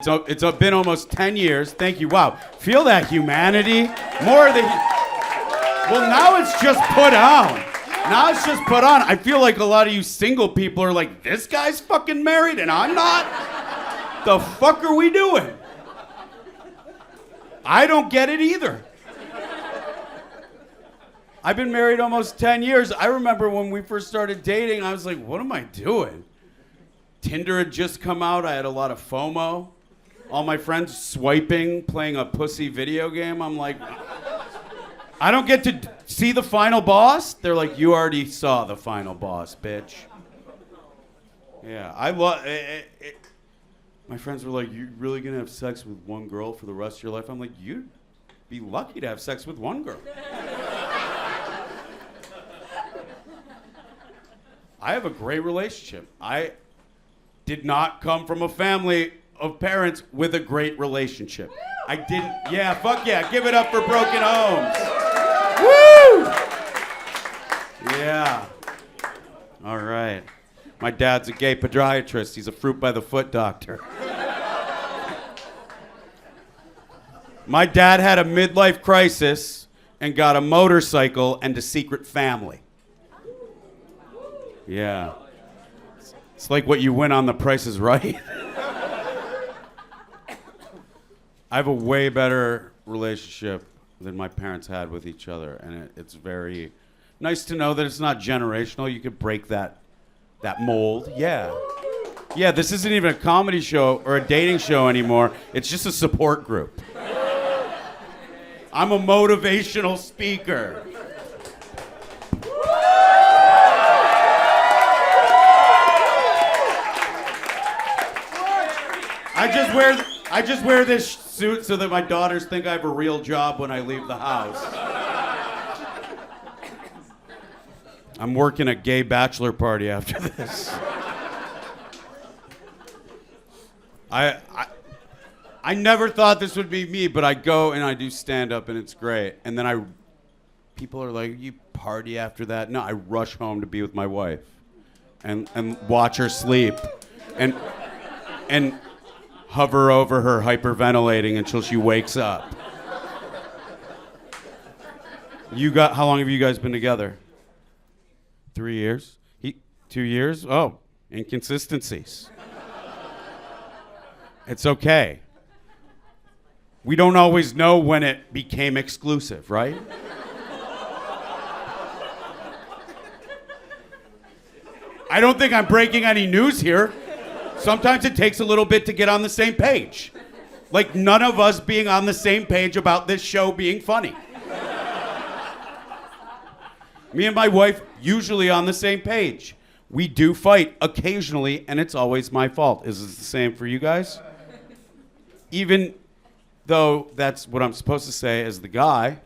It's been almost 10 years. Thank you. Wow. Feel that humanity? More of the... Well, now it's just put on. Now it's just put on. I feel like a lot of you single people are like, this guy's fucking married and I'm not? The fuck are we doing? I don't get it either. I've been married almost 10 years. I remember when we first started dating, I was like, what am I doing? Tinder had just come out. I had a lot of FOMO. All my friends swiping, playing a pussy video game. I'm like, I don't get to see the final boss? They're like, you already saw the final boss, bitch. Yeah, I love it. My friends were like, you really gonna have sex with one girl for the rest of your life? I'm like, you'd be lucky to have sex with one girl. I have a great relationship. I did not come from a family of parents with a great relationship. I didn't, yeah, fuck yeah, give it up for broken homes. Woo! Yeah. All right. My dad's a gay podiatrist. He's a fruit by the foot doctor. My dad had a midlife crisis and got a motorcycle and a secret family. Yeah. It's like what you win on The Price is Right. I have a way better relationship than my parents had with each other, and it's very nice to know that it's not generational. You could break that mold. Yeah. Yeah, this isn't even a comedy show or a dating show anymore. It's just a support group. I'm a motivational speaker. I just wear this suit so that my daughters think I have a real job when I leave the house. I'm working a gay bachelor party after this. I never thought this would be me, but I go and I do stand-up and it's great. And then people are like, you party after that? No, I rush home to be with my wife and watch her sleep and hover over her hyperventilating until she wakes up. How long have you guys been together? 3 years? 2 years? Oh, inconsistencies. It's okay. We don't always know when it became exclusive, right? I don't think I'm breaking any news here. Sometimes it takes a little bit to get on the same page. Like none of us being on the same page about this show being funny. Me and my wife usually on the same page. We do fight occasionally, and it's always my fault. Is this the same for you guys? Even though that's what I'm supposed to say as the guy,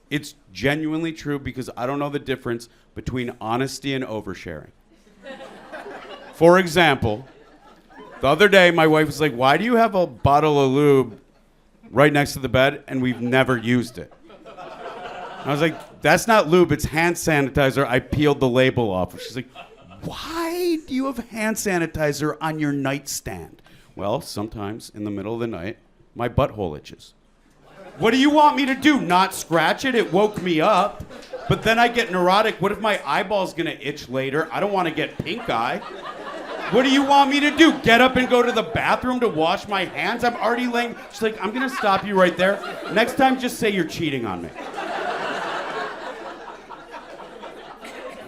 it's genuinely true because I don't know the difference between honesty and oversharing. For example, the other day, my wife was like, why do you have a bottle of lube right next to the bed and we've never used it? I was like, that's not lube, it's hand sanitizer. I peeled the label off. She's like, why do you have hand sanitizer on your nightstand? Well, sometimes in the middle of the night, my butthole itches. What do you want me to do? Not scratch it? It woke me up. But then I get neurotic. What if my eyeball's gonna itch later? I don't want to get pink eye. What do you want me to do? Get up and go to the bathroom to wash my hands? I'm already laying. She's like, I'm gonna stop you right there. Next time, just say you're cheating on me.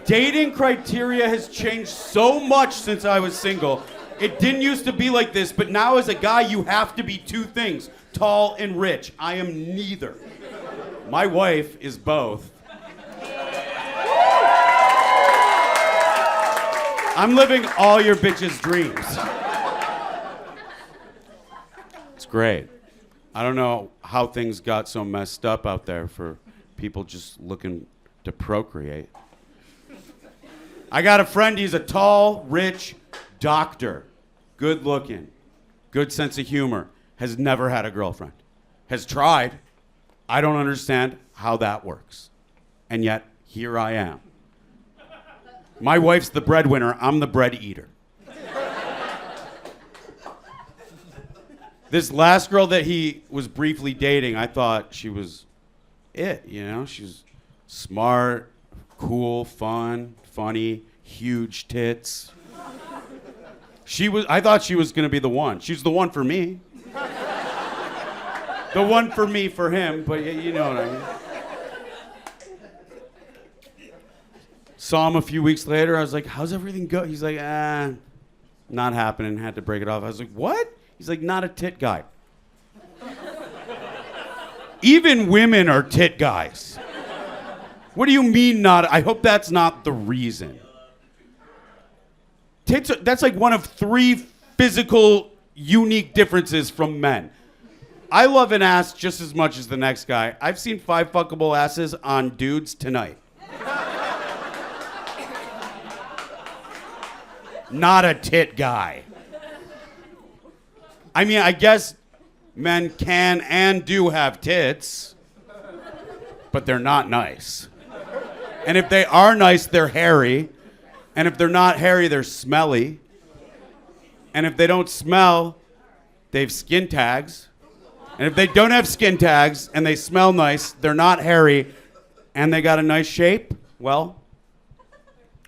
Dating criteria has changed so much since I was single. It didn't used to be like this, but now as a guy, you have to be two things, tall and rich. I am neither. My wife is both. I'm living all your bitches' dreams. It's great. I don't know how things got so messed up out there for people just looking to procreate. I got a friend, he's a tall, rich doctor. Good looking, good sense of humor, has never had a girlfriend. Has tried. I don't understand how that works. And yet, here I am. My wife's the breadwinner, I'm the bread eater. This last girl that he was briefly dating, I thought she was it, you know? She was smart, cool, fun, funny, huge tits. I thought she was gonna be the one. She's the one for me. The one for me for him, but you know what I mean. Saw him a few weeks later. I was like, how's everything go? He's like, not happening. Had to break it off. I was like, what? He's like, not a tit guy. Even women are tit guys. What do you mean not? I hope that's not the reason. Tits, that's like one of 3 physical unique differences from men. I love an ass just as much as the next guy. I've seen 5 fuckable asses on dudes tonight. Not a tit guy. I mean, I guess men can and do have tits, but they're not nice. And if they are nice, they're hairy. And if they're not hairy, they're smelly. And if they don't smell, they have skin tags. And if they don't have skin tags and they smell nice, they're not hairy, and they got a nice shape, well,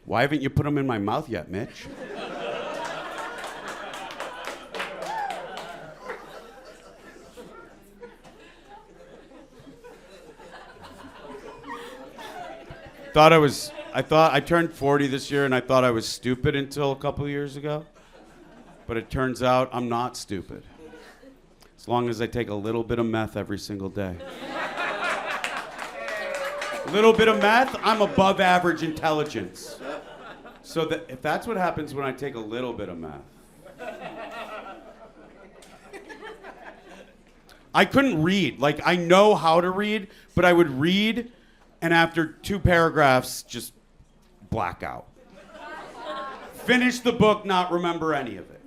why haven't you put them in my mouth yet, Mitch? I turned 40 this year, and I thought I was stupid until a couple of years ago. But it turns out I'm not stupid. As long as I take a little bit of meth every single day. A little bit of meth, I'm above average intelligence. So that if that's what happens when I take a little bit of meth. I couldn't read. Like, I know how to read, but I would read, and after 2 paragraphs, just black out. Finish the book, not remember any of it.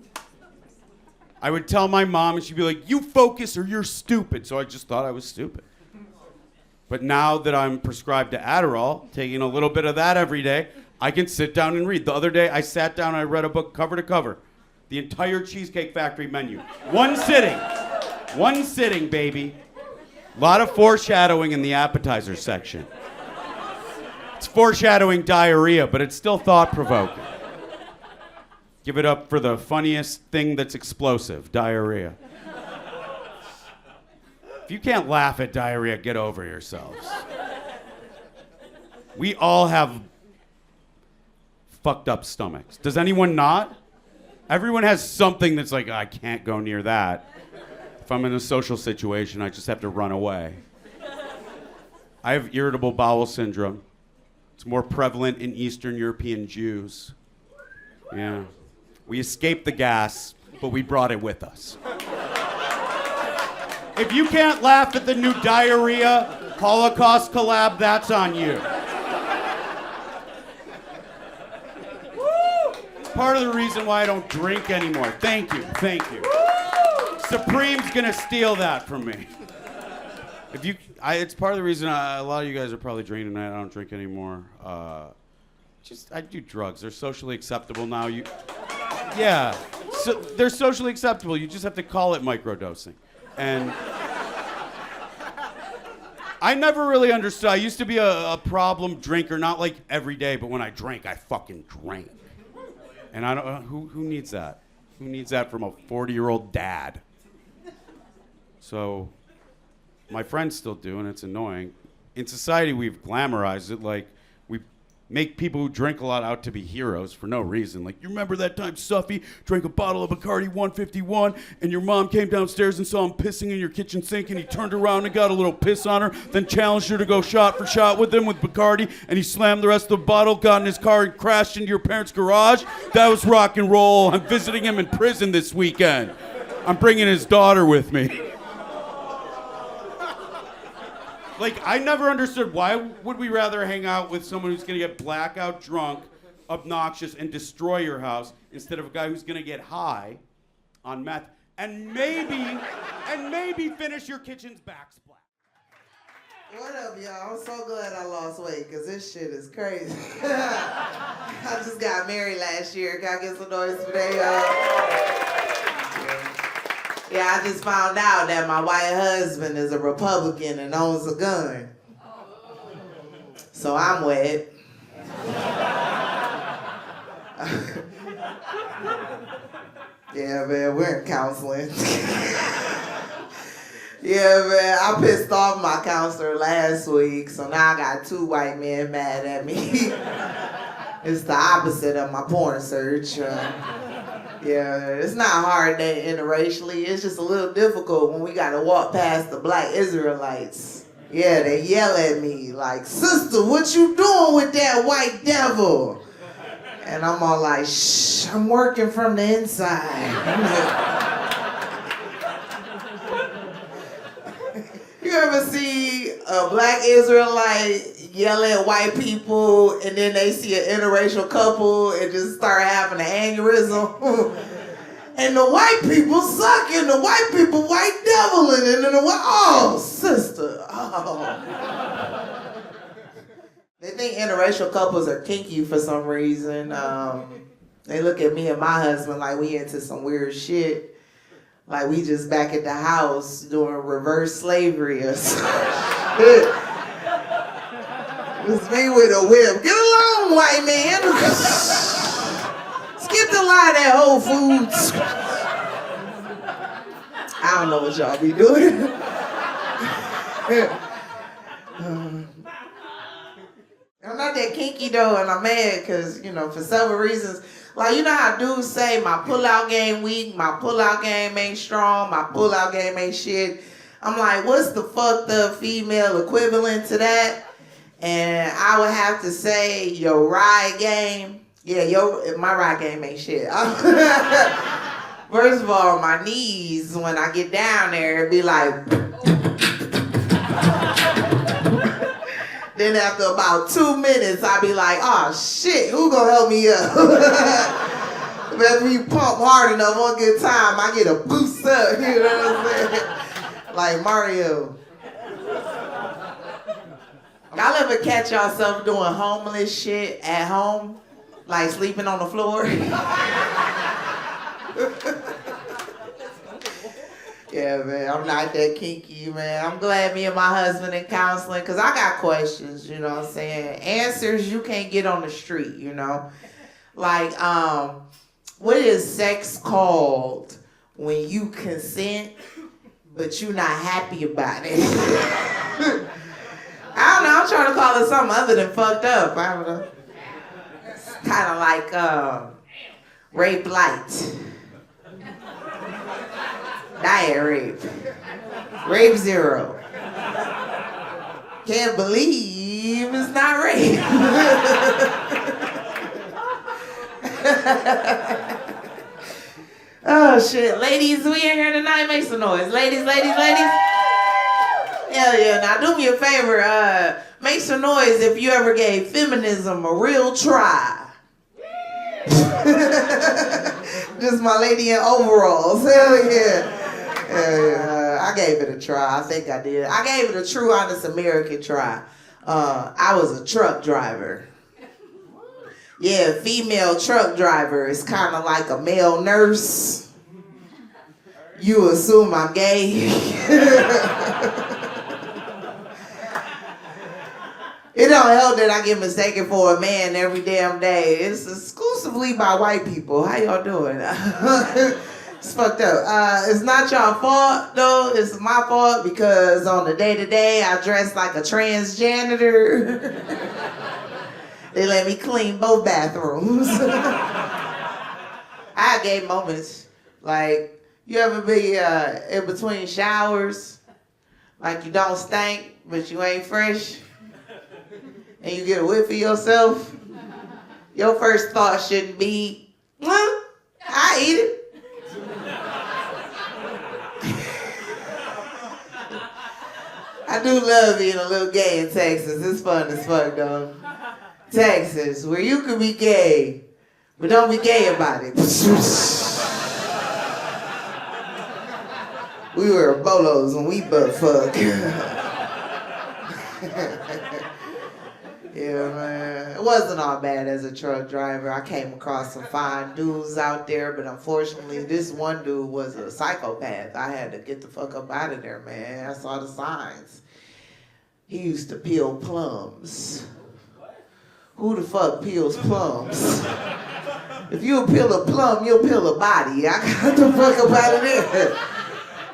I would tell my mom, and she'd be like, you focus or you're stupid. So I just thought I was stupid. But now that I'm prescribed to Adderall, taking a little bit of that every day, I can sit down and read. The other day, I sat down and I read a book cover to cover. The entire Cheesecake Factory menu. One sitting. One sitting, baby. A lot of foreshadowing in the appetizer section. It's foreshadowing diarrhea, but it's still thought-provoking. Give it up for the funniest thing that's explosive, diarrhea. If you can't laugh at diarrhea, get over yourselves. We all have fucked up stomachs. Does anyone not? Everyone has something that's like, I can't go near that. If I'm in a social situation, I just have to run away. I have irritable bowel syndrome. It's more prevalent in Eastern European Jews. Yeah. We escaped the gas, but we brought it with us. If you can't laugh at the new diarrhea Holocaust collab, that's on you. Part of the reason why I don't drink anymore. Thank you. Supreme's gonna steal that from me. It's part of the reason a lot of you guys are probably drinking tonight. I don't drink anymore. I do drugs. They're socially acceptable now. Yeah, so they're socially acceptable. You just have to call it microdosing. And I never really understood. I used to be a problem drinker, not like every day, but when I drank, I fucking drank. And I don't. Who needs that? Who needs that from a 40-year-old dad? So, my friends still do, and it's annoying. In society, we've glamorized it. Like, we make people who drink a lot out to be heroes for no reason. Like, you remember that time Suffy drank a bottle of Bacardi 151, and your mom came downstairs and saw him pissing in your kitchen sink, and he turned around and got a little piss on her, then challenged her to go shot for shot with him with Bacardi, and he slammed the rest of the bottle, got in his car, and crashed into your parents' garage? That was rock and roll. I'm visiting him in prison this weekend. I'm bringing his daughter with me. Like, I never understood, why would we rather hang out with someone who's going to get blackout drunk, obnoxious, and destroy your house instead of a guy who's going to get high on meth and maybe finish your kitchen's backsplash. What up, y'all? I'm so glad I lost weight, because this shit is crazy. I just got married last year. Can I get some noise today, y'all? Yeah, I just found out that my white husband is a Republican and owns a gun. So I'm wet. Yeah, man, we're in counseling. Yeah, man, I pissed off my counselor last week, so now I got 2 white men mad at me. It's the opposite of my porn search. Yeah, it's not hard dating interracially. It's just a little difficult when we gotta walk past the black Israelites. Yeah, they yell at me like, "Sister, what you doing with that white devil?" And I'm all like, "Shh, I'm working from the inside." You ever see a black Israelite yell at white people and then they see an interracial couple and just start having an aneurysm? And the white people suck and the white people white deviling and then the oh, sister, oh. They think interracial couples are kinky for some reason. They look at me and my husband like we into some weird shit. Like we just back at the house doing reverse slavery or something. It's me with a whip. Get along, white man. Skip the line at Whole Foods. I don't know what y'all be doing. I'm not that kinky though, and I'm mad because, for several reasons. Like, you know how dudes say, my pull-out game weak, my pull-out game ain't strong, my pull-out game ain't shit. I'm like, what's the fucked up female equivalent to that? And I would have to say your ride game. Yeah, my ride game ain't shit. First of all, my knees, when I get down there, it'd be like... Then after about 2 minutes, I'd be like, oh shit, who gonna help me up? After you pump hard enough one good time, I get a boost up, you know what I'm saying? Like Mario. Y'all ever catch yourself doing homeless shit at home? Like sleeping on the floor? Yeah, man, I'm not that kinky, man. I'm glad me and my husband in counseling, because I got questions, you know what I'm saying? Answers you can't get on the street, Like, what is sex called when you consent, but you're not happy about it? I don't know, I'm trying to call it something other than fucked up. I don't know. It's kind of like rape light. Diet rape. Rape 0. Can't believe it's not rape. Oh shit. Ladies, we in here tonight. Make some noise. Ladies. Hell yeah. Now do me a favor. Make some noise if you ever gave feminism a real try. Just my lady in overalls. Hell yeah. I gave it a try. I think I did. I gave it a true, honest American try. I was a truck driver. Yeah, female truck driver is kind of like a male nurse. You assume I'm gay. It don't help that I get mistaken for a man every damn day. It's exclusively by white people. How y'all doing? It's fucked up. It's not y'all fault, though. It's my fault because on the day-to-day, I dress like a trans janitor. They let me clean both bathrooms. I had gay moments. Like, you ever be in between showers? Like, you don't stink, but you ain't fresh? And you get a whiff of yourself? Your first thought shouldn't be, I eat it. I do love being a little gay in Texas. It's fun as fuck, though. Texas, where you can be gay, but don't be gay about it. We were bolos when we butt fuck. Yeah, man. It wasn't all bad as a truck driver. I came across some fine dudes out there, but unfortunately, this one dude was a psychopath. I had to get the fuck up out of there, man. I saw the signs. He used to peel plums. Who the fuck peels plums? If you peel a plum, you'll peel a body. I got the fuck up out of there.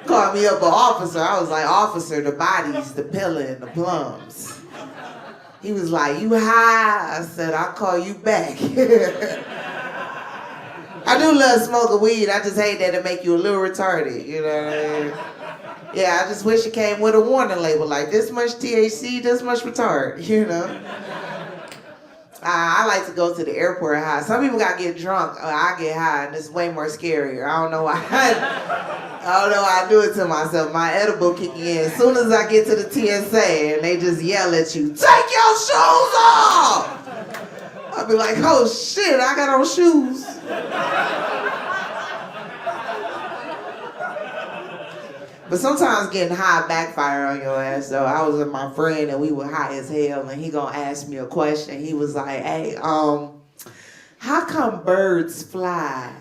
Called me up an officer. I was like, officer, the bodies, the peeling, the plums. He was like, you high? I said, I'll call you back. I do love smoking weed. I just hate that it make you a little retarded. You know what I mean? Yeah, I just wish it came with a warning label like this much THC, this much retard, you know? I like to go to the airport high. Some people gotta get drunk. I get high, and it's way more scarier. I don't know why. I don't know why I do it to myself. My edible kicking in. As soon as I get to the TSA and they just yell at you, take your shoes off! I'll be like, oh shit, I got on shoes. But sometimes getting high backfire on your ass, though. I was with my friend and we were high as hell, and he gonna ask me a question. He was like, hey, how come birds fly,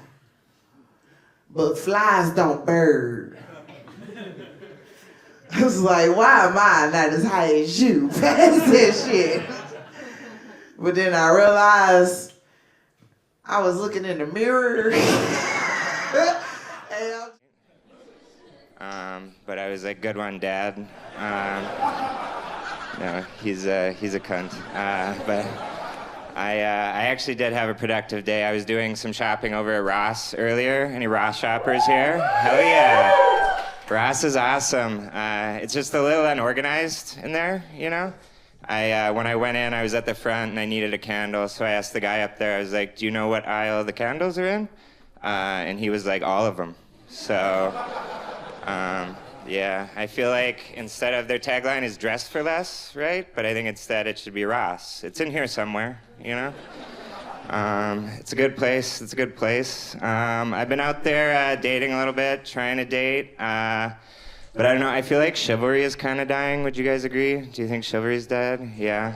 but flies don't bird? I was like, why am I not as high as you? Pass that shit. But then I realized I was looking in the mirror. But I was like, good one, Dad. No, he's a cunt. But I actually did have a productive day. I was doing some shopping over at Ross earlier. Any Ross shoppers here? Hell yeah. Ross is awesome. It's just a little unorganized in there, you know? When I went in, I was at the front and I needed a candle, so I asked the guy up there, I was like, do you know what aisle the candles are in? And he was like, all of them. So, yeah, I feel like instead of their tagline is dress for less, right? But I think instead it should be Ross. It's in here somewhere, you know? It's a good place. It's a good place. I've been out there dating a little bit, trying to date. But I don't know, I feel like chivalry is kind of dying. Would you guys agree? Do you think chivalry's dead? Yeah.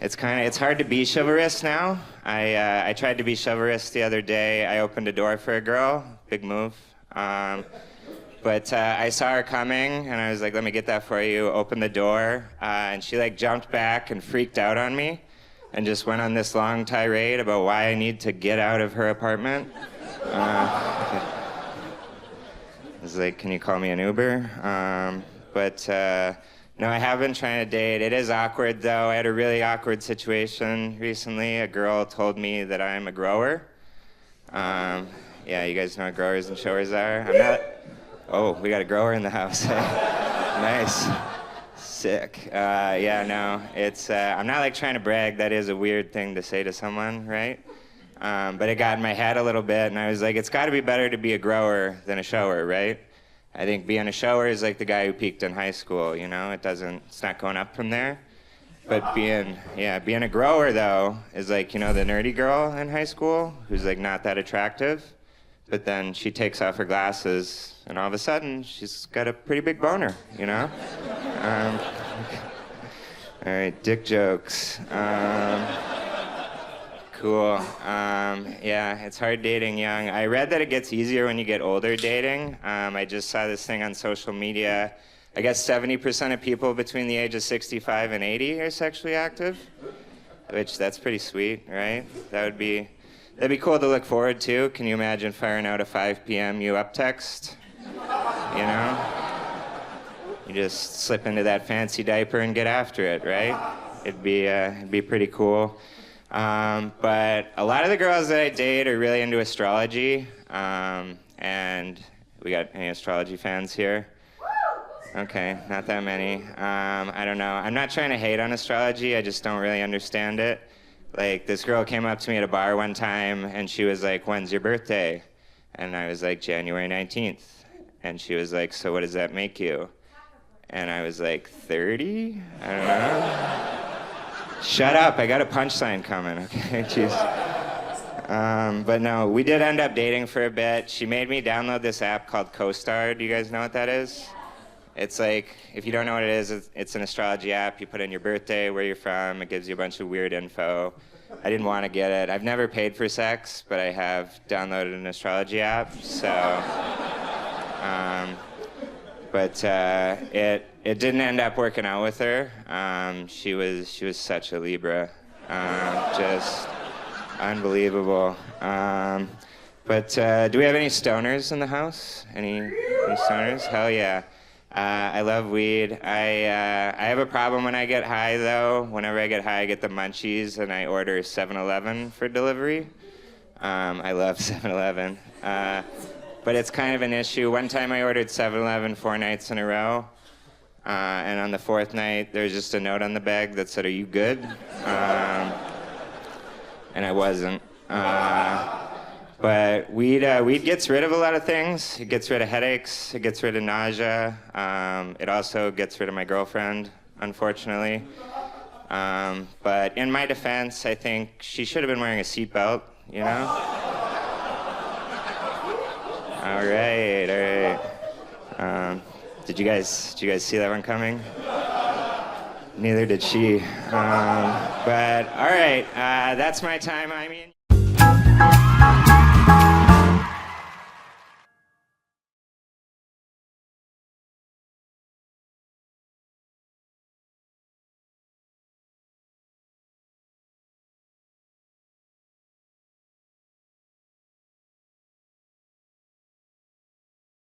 It's hard to be chivalrous now. I tried to be chivalrous the other day. I opened a door for a girl. Big move. But I saw her coming, and I was like, let me get that for you. Opened the door, and she like jumped back and freaked out on me and just went on this long tirade about why I need to get out of her apartment. I was like, can you call me an Uber? No, I have been trying to date. It is awkward, though. I had a really awkward situation recently. A girl told me that I'm a grower. Yeah, you guys know what growers and showers are? I'm not... Oh, we got a grower in the house. Nice. Sick. Yeah, no, it's... I'm not, like, trying to brag. That is a weird thing to say to someone, right? But it got in my head a little bit, and I was like, it's got to be better to be a grower than a shower, right? I think being a shower is like the guy who peaked in high school, you know? It's not going up from there. But being a grower, though, is like, you know, the nerdy girl in high school who's, like, not that attractive. But then she takes off her glasses, and all of a sudden, she's got a pretty big boner, you know? All right, dick jokes. Cool. Yeah, it's hard dating young. I read that it gets easier when you get older dating. I just saw this thing on social media. I guess 70% of people between the age of 65 and 80 are sexually active, which that's pretty sweet, right? That'd be cool to look forward to. Can you imagine firing out a 5 p.m. you up text? You know? You just slip into that fancy diaper and get after it, right? It'd be pretty cool. But a lot of the girls that I date are really into astrology. And we got any astrology fans here? Okay, not that many. I don't know. I'm not trying to hate on astrology. I just don't really understand it. Like, this girl came up to me at a bar one time, and she was like, when's your birthday? And I was like, January 19th. And she was like, so what does that make you? And I was like, 30? I don't know. Shut up, I got a punchline coming, okay? Jeez. But no, we did end up dating for a bit. She made me download this app called CoStar. Do you guys know what that is? It's like, if you don't know what it is, it's an astrology app. You put in your birthday, where you're from. It gives you a bunch of weird info. I didn't want to get it. I've never paid for sex, but I have downloaded an astrology app. So, but it didn't end up working out with her. She was such a Libra, just unbelievable. But do we have any stoners in the house? Any stoners? Hell yeah. I love weed. I have a problem when I get high, though. Whenever I get high, I get the munchies, and I order 7-Eleven for delivery. I love 7-Eleven. But it's kind of an issue. One time I ordered 7-Eleven 4 nights in a row. And on the 4th night, there was just a note on the bag that said, "Are you good?" And I wasn't. But weed gets rid of a lot of things. It gets rid of headaches. It gets rid of nausea. It also gets rid of my girlfriend, unfortunately. But in my defense, I think she should have been wearing a seatbelt, you know? All right. Did you guys see that one coming? Neither did she. But all right, that's my time. I mean.